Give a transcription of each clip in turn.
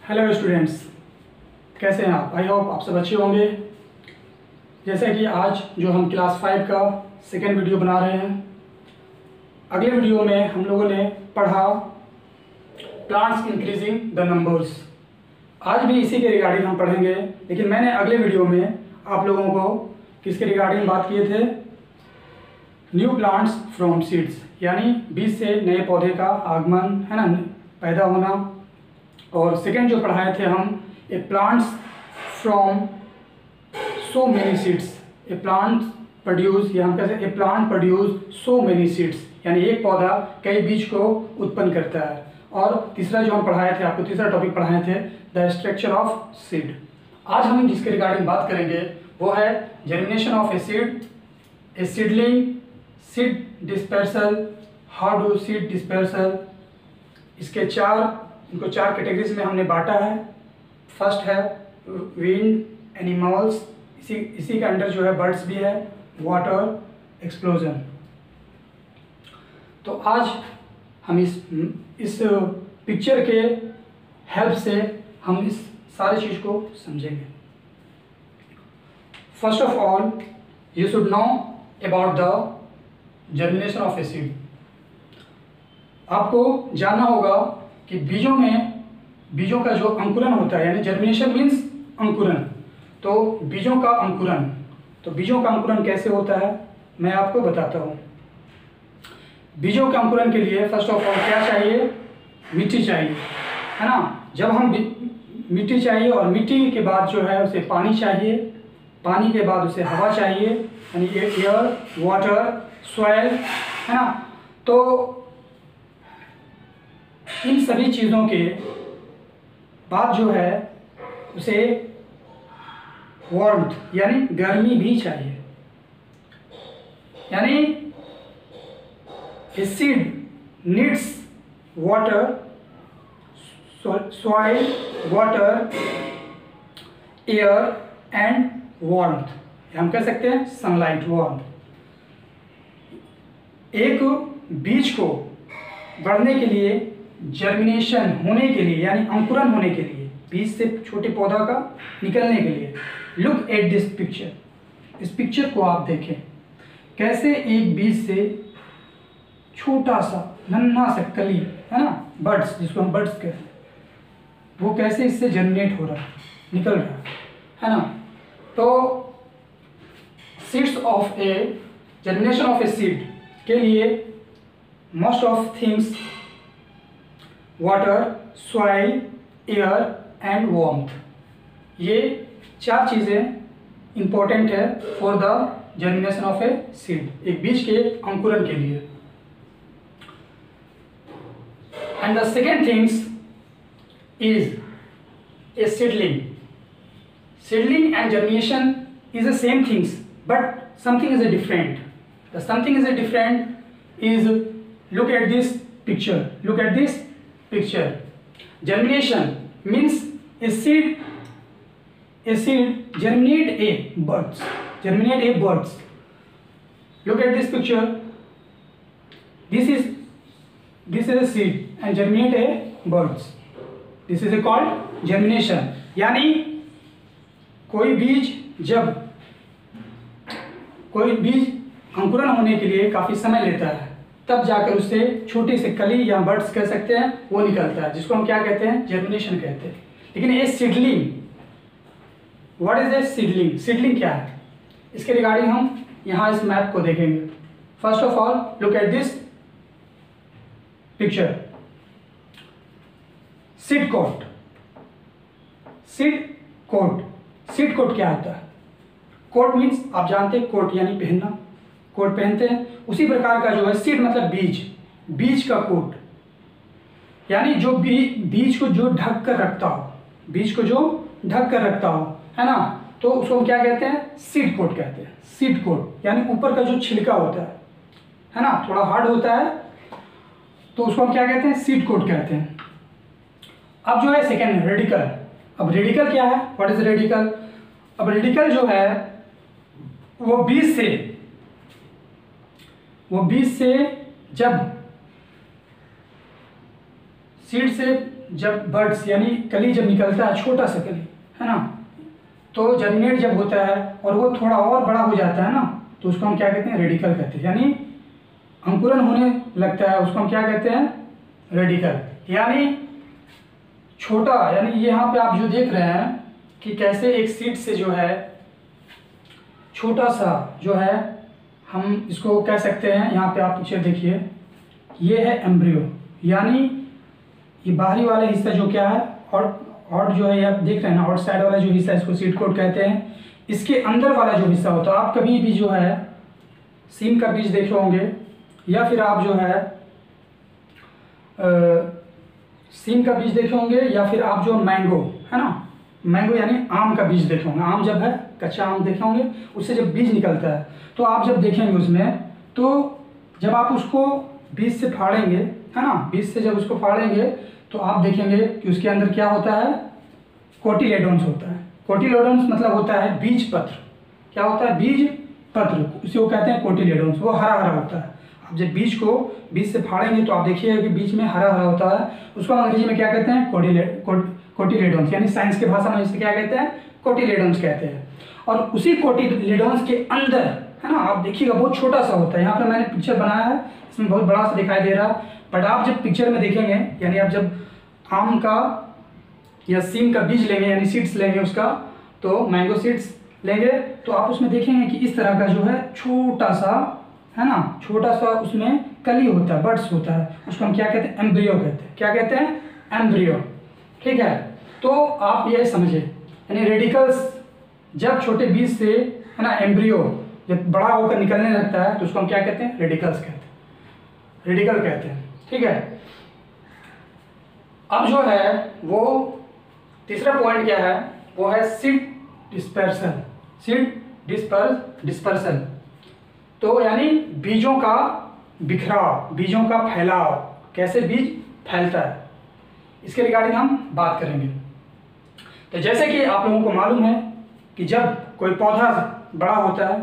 Hello students, कैसे हैं आप? आई होप आप सब अच्छे होंगे। जैसे कि आज जो हम क्लास 5 का सेकेंड वीडियो बना रहे हैं, अगले वीडियो में हम लोगों ने पढ़ा प्लांट्स इंक्रीजिंग द नंबर्स। आज भी इसी के रिगार्डिंग हम पढ़ेंगे, लेकिन मैंने अगले वीडियो में आप लोगों को किसके रिगार्डिंग बात किए थे? न्यू प्लांट्स फ्रॉम सीड्स, यानी बीज से नए पौधे का आगमन, है ना, पैदा होना। और सेकेंड जो पढ़ाए थे हम, a plants from so many seeds, a plant produce, या हम कहते हैं a plant produce so many seeds, यानी एक पौधा कई बीज को उत्पन्न करता है। और तीसरा जो हम पढ़ाए थे, आपको तीसरा टॉपिक पढ़ाए थे, द स्ट्रक्चर ऑफ सीड। आज हम जिसके रिगार्डिंग बात करेंगे वो है germination of a seed, A seedling, seed dispersal, how do seed dispersal. इनको चार कैटेगरीज में हमने बांटा है। फर्स्ट है विंड, एनिमल्स, इसी के अंडर जो है बर्ड्स भी है, वाटर, एक्सप्लोजन। तो आज हम इस पिक्चर के हेल्प से हम इस सारी चीज़ को समझेंगे। First of all you should know about the germination of a seed. आपको जानना होगा कि बीजों का जो अंकुरन होता है, यानी जर्मिनेशन मीन्स अंकुरन। तो बीजों का अंकुरन कैसे होता है मैं आपको बताता हूँ। बीजों के अंकुरन के लिए फर्स्ट ऑफ ऑल क्या चाहिए? मिट्टी चाहिए, है ना। जब हम मिट्टी चाहिए, और मिट्टी के बाद जो है उसे पानी चाहिए, पानी के बाद उसे हवा चाहिए, यानी एयर, वाटर, सॉइल, है ना। तो इन सभी चीज़ों के बाद जो है उसे वार्मथ, यानी गर्मी भी चाहिए। यानी a seed needs water, soil, water, air and warmth, हम कह सकते हैं सनलाइट, वार्मथ। एक बीज को बढ़ने के लिए, जर्मिनेशन होने के लिए, यानी अंकुरन होने के लिए, बीज से छोटे पौधा का निकलने के लिए, लुक एट दिस पिक्चर। इस पिक्चर को आप देखें, कैसे एक बीज से छोटा सा नन्हा सा कली, है ना, बर्ड्स, जिसको हम बर्ड्स कहते हैं, वो कैसे इससे जर्मिनेट हो रहा है, निकल रहा है ना। तो seeds of A germination of a seed के लिए most of things water, soil, air and warmth, ये चार चीज़ें इंपॉर्टेंट है for the germination of a seed, एक बीज के अंकुरन के लिए। And the second things is a seedling. Seedling and germination is the same things, but something is a different. The something is a different is, look at this picture. Look at this picture. Germination means a seed germinate a buds. Germinate a buds. Look at this picture. This is a seed and germinate a buds. This is called germination. यानी कोई बीज अंकुरन होने के लिए काफ़ी समय लेता है, तब जाकर उससे छोटी से कली या बर्ड्स कह सकते हैं वो निकलता है, जिसको हम क्या कहते हैं? जर्मिनेशन कहते हैं। लेकिन ये seedling, what is a seedling? Seedling क्या है, इसके रिगार्डिंग हम यहाँ इस मैप को देखेंगे। First of all look at this picture. Seed coat. Seed coat क्या होता है? कोट मीन्स आप जानते हैं, कोट यानी पहनना, कोट पहनते हैं। उसी प्रकार का जो है सीड मतलब बीज का कोट, यानी जो बीज को जो ढक कर रखता हो, है ना, तो उसको हम क्या कहते हैं? सीड कोट कहते हैं। सीड कोट यानी ऊपर का जो छिलका होता है ना, थोड़ा हार्ड होता है, तो उसको हम क्या कहते हैं? सीड कोट कहते हैं। अब जो है सेकेंड रेडिकल। अब रेडिकल क्या है? What is radical? अब रेडिकल जो है वो बीज से जब सीड से जब बर्ड्स यानी कली जब निकलता है, छोटा सा कली है ना, तो जर्मिनेट जब होता है और वो थोड़ा और बड़ा हो जाता है ना, तो उसको हम क्या कहते हैं, रेडिकल कहते हैं। यानी अंकुरन होने लगता है, उसको हम क्या कहते हैं, रेडिकल। यानी छोटा, यानी यहाँ पे आप जो देख रहे हैं कि कैसे एक सीड से जो है छोटा सा जो है, हम इसको कह सकते हैं, यहाँ पे आप पिक्चर देखिए, ये है एम्ब्रियो। यानी ये बाहरी वाला हिस्सा जो क्या है, और जो है आप देख रहे हैं ना, आउटसाइड वाला जो हिस्सा, इसको सीड कोट कहते हैं। इसके अंदर वाला जो हिस्सा होता है, आप कभी भी जो है सीम का बीज देखे होंगे, या फिर आप जो है सीम का बीज देखे होंगे, या फिर आप जो मैंगो है ना, मैंगो यानी आम का बीज देखे होंगे। आम जब है कच्चा आम देखे होंगे, उससे जब बीज निकलता है, तो आप जब देखेंगे उसमें, तो जब आप उसको बीज से फाड़ेंगे है ना, बीज से जब उसको फाड़ेंगे तो आप देखेंगे कि उसके अंदर क्या होता है, कोटिलेडोन्स होता है। कोटिलेडोन्स मतलब होता है बीज पत्र। क्या होता है, बीज पत्र, उसे वो कहते हैं कोटिलेडोन्स। वो हरा हरा होता है। आप जब बीज को बीज से फाड़ेंगे तो आप देखिएगा कि बीज में हरा हरा होता है। उसको अंग्रेजी में क्या कहते हैं, कोटिलेडोन्स, यानी साइंस की भाषा में इसे क्या कहते हैं, कोटिलेडोन्स कहते हैं। और उसी कोटिलेडोन्स के अंदर है ना, आप देखिएगा बहुत छोटा सा होता है। यहाँ पर मैंने पिक्चर बनाया है, इसमें बहुत बड़ा सा दिखाई दे रहा है, बट आप जब पिक्चर में देखेंगे, यानी आप जब आम का या सीम का बीज लेंगे, यानी सीड्स लेंगे उसका, तो मैंगो सीड्स लेंगे, तो आप उसमें देखेंगे कि इस तरह का जो है छोटा सा है ना, छोटा सा उसमें कली होता है, बड्स होता है। उसको हम क्या कहते हैं, एम्ब्रियो कहते हैं। क्या कहते हैं, एम्ब्रियो। ठीक है, तो आप ये समझे, यानी रेडिकल्स जब छोटे बीज से है ना, एम्ब्रियो जब बड़ा होकर निकलने लगता है, तो उसको हम क्या कहते हैं, रेडिकल्स कहते हैं, रेडिकल कहते हैं। ठीक है, अब जो है वो तीसरा पॉइंट क्या है, वो है सीड डिस्पर्सन। सीड डिस्पर्सन, तो यानी बीजों का बिखराव, बीजों का फैलाव, कैसे बीज फैलता है, इसके रिगार्डिंग हम बात करेंगे। तो जैसे कि आप लोगों को मालूम है कि जब कोई पौधा बड़ा होता है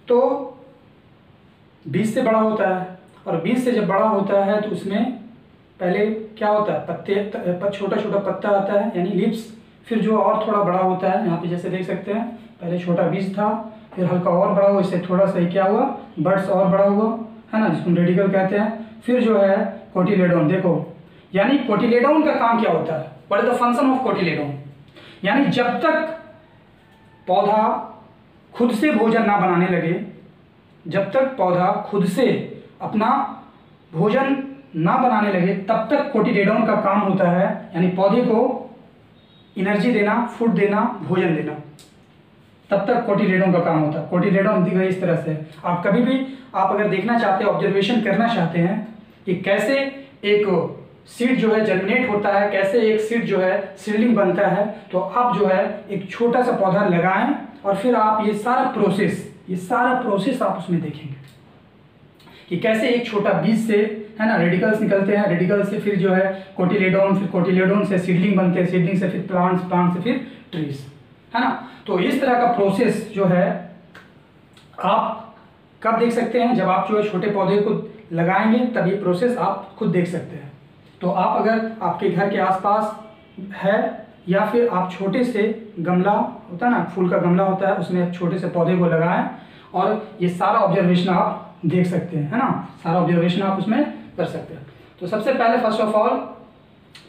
तो बीज से बड़ा होता है, और बीज से जब बड़ा होता है तो उसमें पहले क्या होता है, पत्ते, छोटा छोटा पत्ता आता है, यानी लिप्स। फिर जो और थोड़ा बड़ा होता है, यहाँ पे जैसे देख सकते हैं, पहले छोटा बीज था, फिर हल्का और बड़ा हुआ, इससे थोड़ा सा क्या हुआ, बड्स और बड़ा हुआ है ना, जिसको रेडिकल कहते हैं। फिर जो है कोटिलेडोन, देखो, यानी कोटिलेडोन का काम क्या होता है, what is the function of cotyledon. यानी जब तक पौधा खुद से भोजन ना बनाने लगे, जब तक पौधा खुद से अपना भोजन ना बनाने लगे, तब तक कोटिलेडोन का काम होता है, यानी पौधे को एनर्जी देना, फूड देना, भोजन देना, तब तक कोटिलेडोन का काम होता है। कोटिलेडोन दिख इस तरह से। आप कभी भी आप अगर देखना चाहते हैं, ऑब्जर्वेशन करना चाहते हैं कि कैसे एक सीड जो है जर्मिनेट होता है, कैसे एक सीड जो है सीडलिंग बनता है, तो आप जो है एक छोटा सा पौधा लगाएं और फिर आप ये सारा प्रोसेस आप उसमें देखेंगे कि कैसे एक छोटा बीज से है ना रेडिकल्स निकलते हैं, रेडिकल से फिर जो है कोटिलेडोन, फिर कोटिलेडोन से सीडलिंग बनते हैं, सीडलिंग से फिर प्लांट्स, प्लांट से फिर ट्रीज, है ना। तो इस तरह का प्रोसेस जो है आप कब देख सकते हैं, जब आप जो है छोटे पौधे को लगाएंगे, तब ये प्रोसेस आप खुद देख सकते हैं। तो आप अगर आपके घर के आसपास है, या फिर आप छोटे से गमला होता है ना, फूल का गमला होता है, उसमें छोटे से पौधे को लगाएं और ये सारा ऑब्जर्वेशन आप देख सकते हैं, है ना, सारा ऑब्जर्वेशन आप उसमें कर सकते हैं। तो सबसे पहले फर्स्ट ऑफ ऑल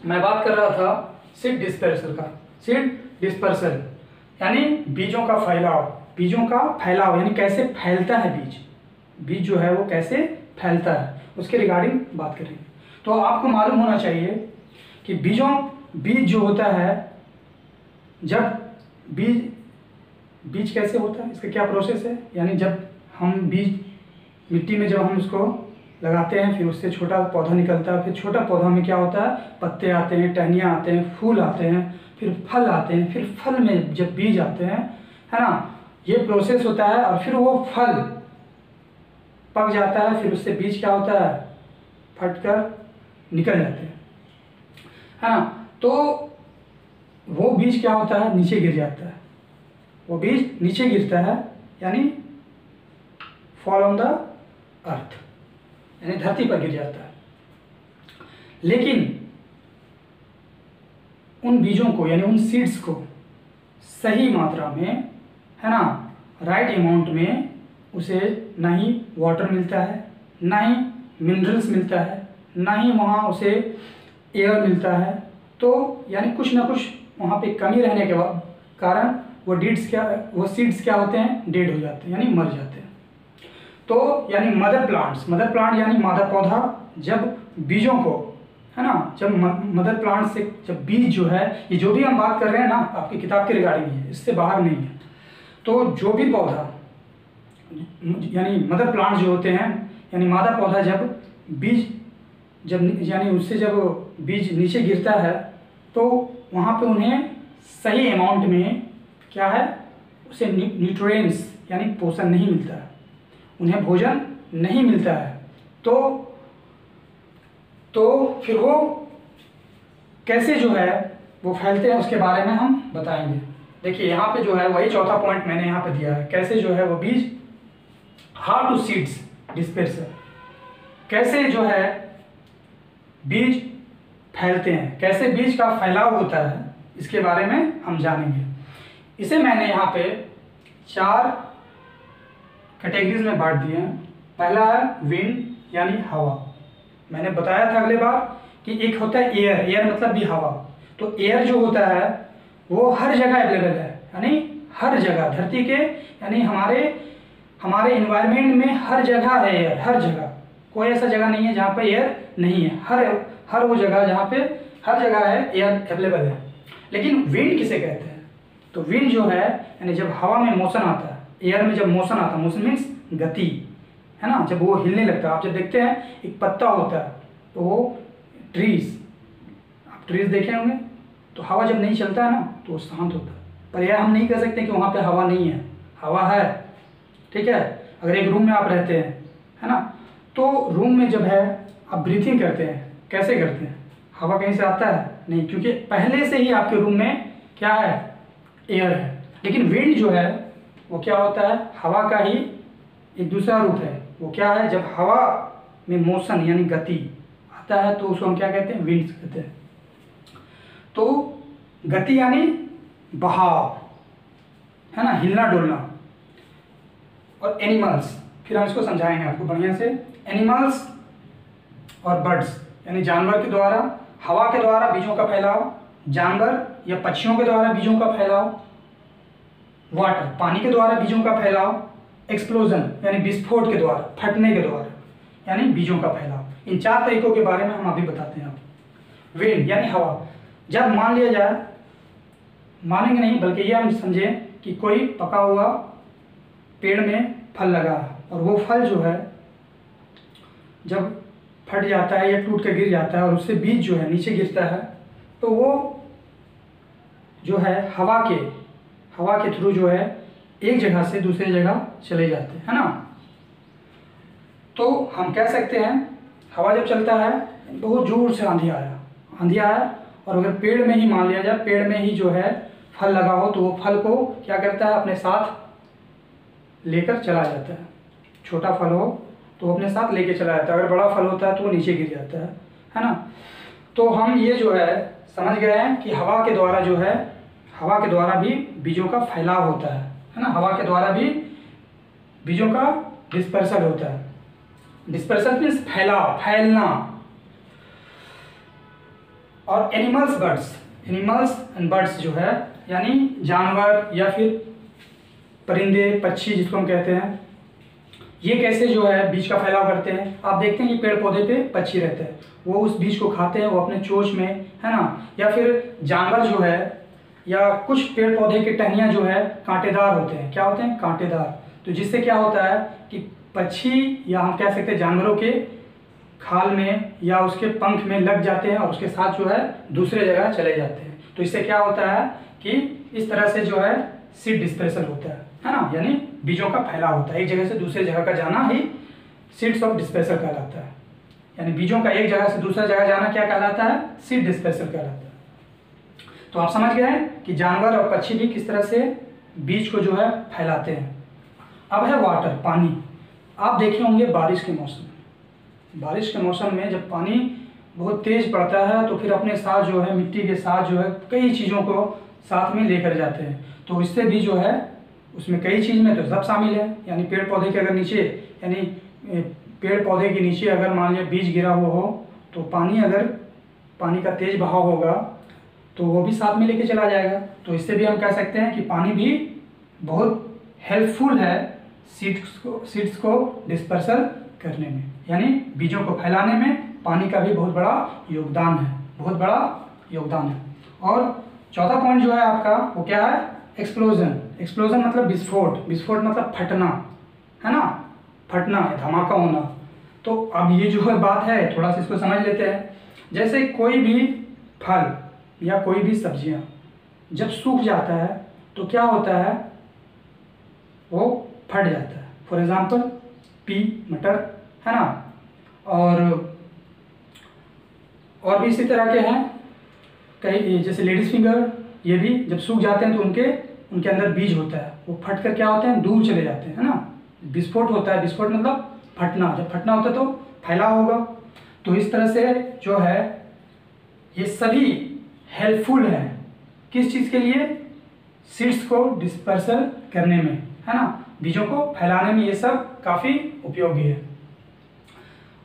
मैं बात कर रहा था सीड डिस्पर्सन का। सीड डिस्पर्सन यानी बीजों का फैलाव, बीजों का फैलाव यानी कैसे फैलता है बीज जो है वो कैसे फैलता है, उसके रिगार्डिंग बात करेंगे। तो आपको मालूम होना चाहिए कि बीज जो होता है, जब बीज कैसे होता है, इसका क्या प्रोसेस है, यानी जब हम बीज मिट्टी में जब हम उसको लगाते हैं, फिर उससे छोटा पौधा निकलता है, फिर छोटा पौधा में क्या होता है, पत्ते आते हैं, टहनियाँ आते हैं, फूल आते हैं, फिर फल आते हैं, फिर फल में जब बीज आते हैं, है ना, ये प्रोसेस होता है। और फिर वो फल पक जाता है, फिर उससे बीज क्या होता है, फटकर निकल जाते हैं, है ना। तो वो बीज क्या होता है, नीचे गिर जाता है, वो बीज नीचे गिरता है, यानी फॉल ऑन द अर्थ, यानी धरती पर गिर जाता है। लेकिन उन बीजों को यानी उन सीड्स को सही मात्रा में, है ना, राइट अमाउंट में उसे ना ही वाटर मिलता है, ना ही मिनरल्स मिलता है, ना ही वहाँ उसे एयर मिलता है। तो यानी कुछ ना कुछ वहाँ पे कमी रहने के कारण वो सीड्स क्या होते हैं, डेड हो जाते हैं यानी मर जाते हैं। तो यानी मदर प्लांट यानी मादा पौधा जब बीजों को, है ना, जब मदर प्लांट से जब बीज जो है, ये जो भी हम बात कर रहे हैं ना आपकी किताब के रिगार्डिंग है, इससे बाहर नहीं है। तो जो भी पौधा यानी मदर प्लांट जो होते हैं यानी मादा पौधा यानी उससे जब बीज नीचे गिरता है तो वहाँ पे उन्हें सही अमाउंट में क्या है, उसे न्यूट्रिएंट्स यानी पोषण नहीं मिलता है, उन्हें भोजन नहीं मिलता है। तो फिर वो कैसे जो है वो फैलते हैं उसके बारे में हम बताएंगे। देखिए यहाँ पे जो है वही चौथा पॉइंट मैंने यहाँ पे दिया है, कैसे जो है वो बीज, हाउ टू सीड्स डिस्पर्सल, कैसे जो है बीज फैलते हैं, कैसे बीज का फैलाव होता है, इसके बारे में हम जानेंगे। इसे मैंने यहाँ पे 4 कैटेगरीज में बांट दिए हैं। पहला है विंड यानी हवा, मैंने बताया था अगले बार कि एक होता है एयर मतलब भी हवा। तो एयर जो होता है वो हर जगह अवेलेबल है, यानी हर जगह धरती के, यानी हमारे इन्वायरमेंट में हर जगह है एयर, हर जगह, कोई ऐसा जगह नहीं है जहाँ पे एयर नहीं है, हर वो जगह जहाँ पे हर जगह है एयर अवेलेबल है। लेकिन विंड किसे कहते हैं? तो विंड जो है यानी जब हवा में मोशन आता है, एयर में जब मोशन आता है, मोशन मीन्स गति, है ना, जब वो हिलने लगता है। आप जब देखते हैं एक पत्ता होता है तो वो आप ट्रीज देखे होंगे, तो हवा जब नहीं चलता है ना तो वो शांत होता है। पर यह हम नहीं कह सकते कि वहाँ पे हवा नहीं है, हवा है, ठीक है। अगर एक रूम में आप रहते हैं, है ना, तो रूम में जब है आप ब्रीथिंग करते हैं, कैसे करते हैं? हवा कहीं से आता है नहीं, क्योंकि पहले से ही आपके रूम में क्या है, एयर है। लेकिन विंड जो है वो क्या होता है, हवा का ही एक दूसरा रूप है। वो क्या है, जब हवा में मोशन यानी गति आता है तो उसको हम क्या कहते हैं, विंड्स कहते हैं। तो गति यानी बहाव, है ना, हिलना डुलना। और एनिमल्स, फिर हम इसको समझाएंगे आपको बढ़िया से। एनिमल्स और बर्ड्स यानी जानवर के द्वारा, हवा के द्वारा बीजों का फैलाव, जानवर या पक्षियों के द्वारा बीजों का फैलाव, वाटर पानी के द्वारा बीजों का फैलाव, एक्सप्लोजन यानी विस्फोट के द्वारा, फटने के द्वारा यानी बीजों का फैलाव। इन 4 तरीकों के बारे में हम अभी बताते हैं आपको। विंड यानी हवा, जब मान लिया जाए, मानेंगे नहीं बल्कि ये हम समझें कि कोई पका हुआ पेड़ में फल लगा और वो फल जो है जब फट जाता है या टूट कर गिर जाता है और उससे बीज जो है नीचे गिरता है, तो वो जो है हवा के थ्रू जो है एक जगह से दूसरी जगह चले जाते हैं, है ना। तो हम कह सकते हैं हवा जब चलता है, बहुत जोर से आंधी आया और अगर पेड़ में ही मान लिया जाए, पेड़ में ही जो है फल लगा हो, तो वो फल को क्या करता है, अपने साथ लेकर चला जाता है। छोटा फल हो तो अपने साथ लेके चला जाता है, अगर बड़ा फल होता है तो वो नीचे गिर जाता है ना। तो हम ये जो है समझ गए हैं कि हवा के द्वारा जो है, हवा के द्वारा भी बीजों का फैलाव होता है ना, हवा के द्वारा भी बीजों का डिस्पर्सल होता है। डिस्पर्सल मीन्स फैलना। और एनिमल्स एंड बर्ड्स जो है यानी जानवर या फिर परिंदे, पक्षी जिसको हम कहते हैं, ये कैसे जो है बीज का फैलाव करते हैं। आप देखते हैं कि पेड़ पौधे पे पक्षी रहते हैं, वो उस बीज को खाते हैं, वो अपने चोंच में, है ना। या फिर जानवर जो है या कुछ पेड़ पौधे के टहनियाँ जो है कांटेदार होते हैं, क्या होते हैं, कांटेदार। तो जिससे क्या होता है कि पक्षी या हम कह सकते हैं जानवरों के खाल में या उसके पंख में लग जाते हैं और उसके साथ जो है दूसरे जगह चले जाते हैं। तो इससे क्या होता है कि इस तरह से जो है सीड डिस्पर्सल होता है ना, यानी बीजों का फैलाव होता है। एक जगह से दूसरे जगह का जाना ही सीड्स ऑफ डिस्पर्सल कहलाता है। यानी बीजों का एक जगह से दूसरा जगह जाना क्या कहलाता है, सीड डिस्पर्सल कहलाता है। तो आप समझ गए हैं कि जानवर और पक्षी भी किस तरह से बीज को जो है फैलाते हैं। अब है वाटर, पानी। आप देखे होंगे बारिश के मौसम में जब पानी बहुत तेज़ पड़ता है तो फिर अपने साथ जो है मिट्टी के साथ जो है कई चीज़ों को साथ में लेकर जाते हैं। तो इससे भी जो है उसमें कई चीज़ में तो सब शामिल है, यानी पेड़ पौधे के अगर नीचे, यानी पेड़ पौधे के नीचे अगर मान लिया बीज गिरा हुआ हो तो पानी का तेज़ बहाव होगा तो वो भी साथ में लेके चला जाएगा। तो इससे भी हम कह सकते हैं कि पानी भी बहुत हेल्पफुल है सीड्स को डिस्पर्सल करने में, यानी बीजों को फैलाने में पानी का भी बहुत बड़ा योगदान है। और चौथा पॉइंट जो है आपका वो क्या है? एक्सप्लोजन मतलब विस्फोट मतलब फटना, है ना, फटना है, धमाका होना। तो अब ये जो है बात है, थोड़ा सा इसको समझ लेते हैं। जैसे कोई भी फल या कोई भी सब्जियां जब सूख जाता है तो क्या होता है? वो फट जाता है। फॉर एग्जाम्पल मटर, है ना, और भी इसी तरह के हैं कई, जैसे लेडीज फिंगर, ये भी जब सूख जाते हैं तो उनके अंदर बीज होता है, वो फट कर क्या होते हैं? दूर चले जाते हैं, है ना। विस्फोट होता है, विस्फोट मतलब फटना, जब फटना होता है तो फैला होगा। तो इस तरह से जो है ये सभी हेल्पफुल है किस चीज़ के लिए? सीड्स को डिस्पर्सल करने में, है ना, बीजों को फैलाने में ये सब काफ़ी उपयोगी है।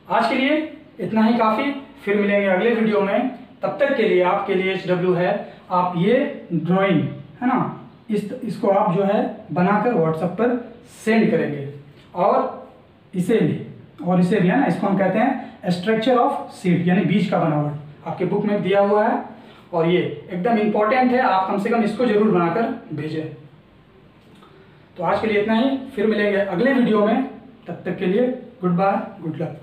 आज के लिए इतना ही काफ़ी, फिर मिलेंगे अगले वीडियो में। तब तक के लिए आपके लिए HW है, आप ये ड्राइंग, है ना, इसको आप जो है बनाकर व्हाट्सएप पर सेंड करेंगे। और इसे भी है ना, इसको हम कहते हैं स्ट्रक्चर ऑफ सीड, यानी बीज का बनावट, आपके बुक में दिया हुआ है और ये एकदम इम्पोर्टेंट है, आप कम से कम इसको जरूर बनाकर भेजें। तो आज के लिए इतना ही, फिर मिलेंगे अगले वीडियो में। तब तक के लिए गुड बाय, गुड लक।